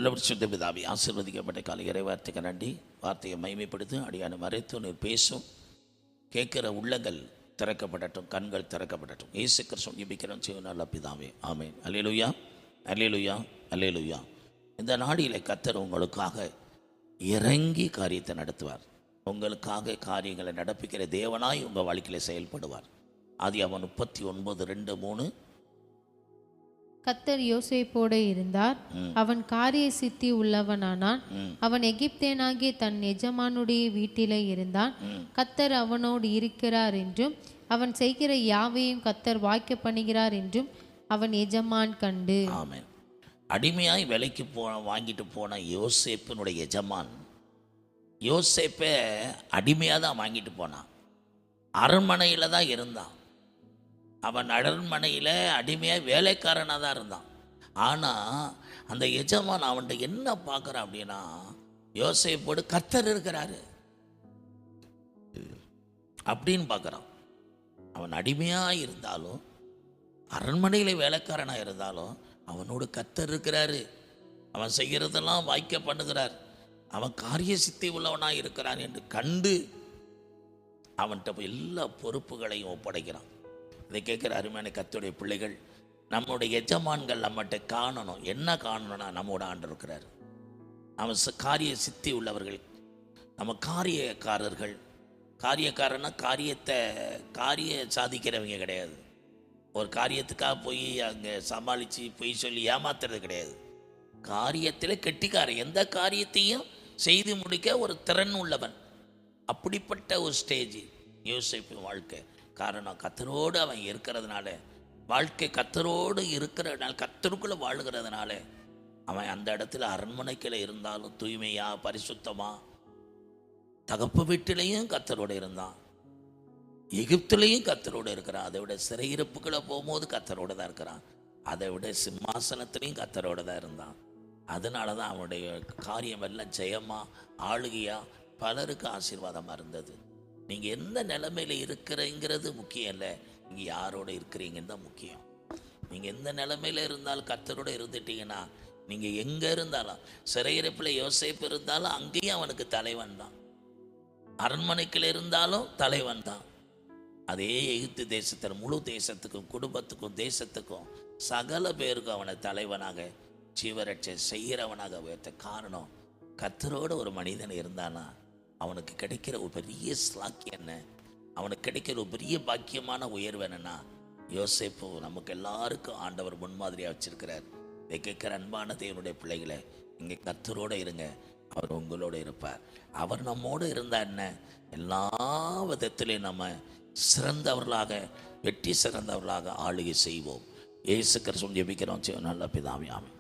பரிசுத்த பிதாவே, ஆசீர்வதிக்கப்பட்ட காலை இறைவார்த்தைக்கு நன்றி. வார்த்தையை மைமைப்படுத்தி அடியான மறைத்து நீர் பேசும். கேட்கிற உள்ளங்கள் திறக்கப்படட்டும், கண்கள் திறக்கப்படட்டும். இயேசு கிறிஸ்துவின் ஜெபிக்கிறோம் நல்ல பிதாவே, ஆமென். அல்லேலூயா, அல்லேலூயா, அல்லேலூயா. இந்த நாடியிலே கர்த்தர் உங்களுக்காக இறங்கி காரியத்தை நடத்துவார். உங்களுக்காக காரியங்களை நடப்பிக்கிற தேவனாய் உங்கள் வாழ்க்கையில் செயல்படுவார். ஆதியாகமம் 39:2-3. கர்த்தர் யோசேப்போடு இருந்தார், அவன் காரிய சித்தி உள்ளவனானான். அவன் எகிப்தியனாகிய தன் எஜமானுடைய வீட்டிலே இருந்தான். கர்த்தர் அவனோடு இருக்கிறார் என்றும் அவன் செய்கிற யாவையும் கர்த்தர் வாய்க்க பண்ணுகிறார் என்றும் அவன் எஜமான் கண்டு. ஆமென். அடிமையாய் விலைக்கு வாங்கிட்டு போன யோசேப்பினுடைய எஜமான் யோசேப்பை அடிமையாக தான் வாங்கிட்டு போனான். அரண்மனையில் தான் இருந்தான். அவன் அரண்மனையில் அடிமையாக வேலைக்காரனாக தான் இருந்தான். ஆனால் அந்த எஜமான் அவன்கிட்ட என்ன பார்க்குறான் அப்படின்னா, யோசேப்போடு கர்த்தர் இருக்கிறாரு அப்படின்னு பார்க்குறான். அவன் அடிமையாக இருந்தாலும், அரண்மனையில் வேலைக்காரனாக இருந்தாலும், அவனோடு கர்த்தர் இருக்கிறாரு. அவன் செய்கிறதெல்லாம் வாய்க்க பண்ணுகிறார். அவன் காரிய சித்தி உள்ளவனாக இருக்கிறான் என்று கண்டு அவன்கிட்ட எல்லா பொறுப்புகளையும் ஒப்படைக்கிறான். இதை கேட்குற அருமையான கர்த்தருடைய பிள்ளைகள், நம்முடைய எஜமான்கள் நம்மகிட்ட காணணும். என்ன காணணும்னா, நம்மோட ஆண்டு இருக்கிறார். அவன் காரிய சித்தி உள்ளவர்கள், நம்ம காரியக்காரர்கள். காரியக்காரன்னா காரிய சாதிக்கிறவங்க கிடையாது. ஒரு காரியத்துக்காக போய் அங்கே சமாளித்து போய் சொல்லி ஏமாத்துறது கிடையாது. காரியத்தில் கெட்டிக்காரன், எந்த காரியத்தையும் செய்து முடிக்க ஒரு திறன் உள்ளவன். அப்படிப்பட்ட ஒரு ஸ்டேஜ் யோசேப்பு வாழ்க்கை. காரணம், கர்த்தரோடு அவன் இருக்கிறதுனால, வாழ்க்கை கர்த்தரோடு இருக்கிறதுனால, கர்த்தருக்குள்ளே வாழுகிறதுனால அவன் அந்த இடத்துல அரண்மனைக்குள்ள இருந்தாலும் தூய்மையா பரிசுத்தமா, தகப்பு வீட்டிலையும் கர்த்தரோடு இருந்தான், எகிப்துலேயும் கர்த்தரோடு இருக்கிறான். அதை விட சிறையிருப்புக்குள்ளே போகும்போது கர்த்தரோடு தான் இருக்கிறான். அதை விட சிம்மாசனத்திலையும் கர்த்தரோடு தான் இருந்தான். அதனால தான் அவனுடைய காரியம் எல்லாம் ஜெயமா, ஆளுகையா, பலருக்கு ஆசீர்வாதமாக இருந்தது. நீங்கள் எந்த நிலைமையில் இருக்கிறீங்கிறது முக்கியம் இல்லை, நீங்கள் யாரோட இருக்கிறீங்கன்னு தான் முக்கியம். நீங்கள் எந்த நிலைமையில் இருந்தாலும் கர்த்தரோடு இருந்துட்டீங்கன்னா, நீங்கள் எங்கே இருந்தாலும், சிறையிருப்பில் யோசேப்பு இருந்தாலும் அங்கேயும் அவனுக்கு தலைவன் தான். அரண்மனைக்குள்ள இருந்தாலும் தலைவன் தான். அதே எகிப்து தேசத்தில் முழு தேசத்துக்கும், குடும்பத்துக்கும், தேசத்துக்கும், சகல பேருக்கும் அவனை தலைவனாக, ஜீவரட்சை செய்கிறவனாக உயர்த்த காரணம், கர்த்தரோடு ஒரு மனிதன் இருந்தானா அவனுக்கு கிடைக்கிற ஒரு பெரிய ஸ்லாக்கியம் என்ன, அவனுக்கு கிடைக்கிற ஒரு பெரிய பாக்கியமான உயர்வு என்னன்னா, யோசேப்பு நமக்கு எல்லாருக்கும் ஆண்டவர் முன்மாதிரியாக வச்சிருக்கிறார். இதை கேட்கிற அன்பான தேவனுடைய பிள்ளைகளை, இங்கே கர்த்தரோடு இருங்க, அவர் உங்களோடு இருப்பார். அவர் நம்மோடு இருந்தால் என்ன, எல்லா விதத்திலையும் நம்ம சிறந்தவர்களாக, வெற்றி சிறந்தவர்களாக ஆளுகை செய்வோம். இயேசு கிறிஸ்துவின் ஜெபிக்கிறோம் நல்ல பிதாவே, ஆமென்.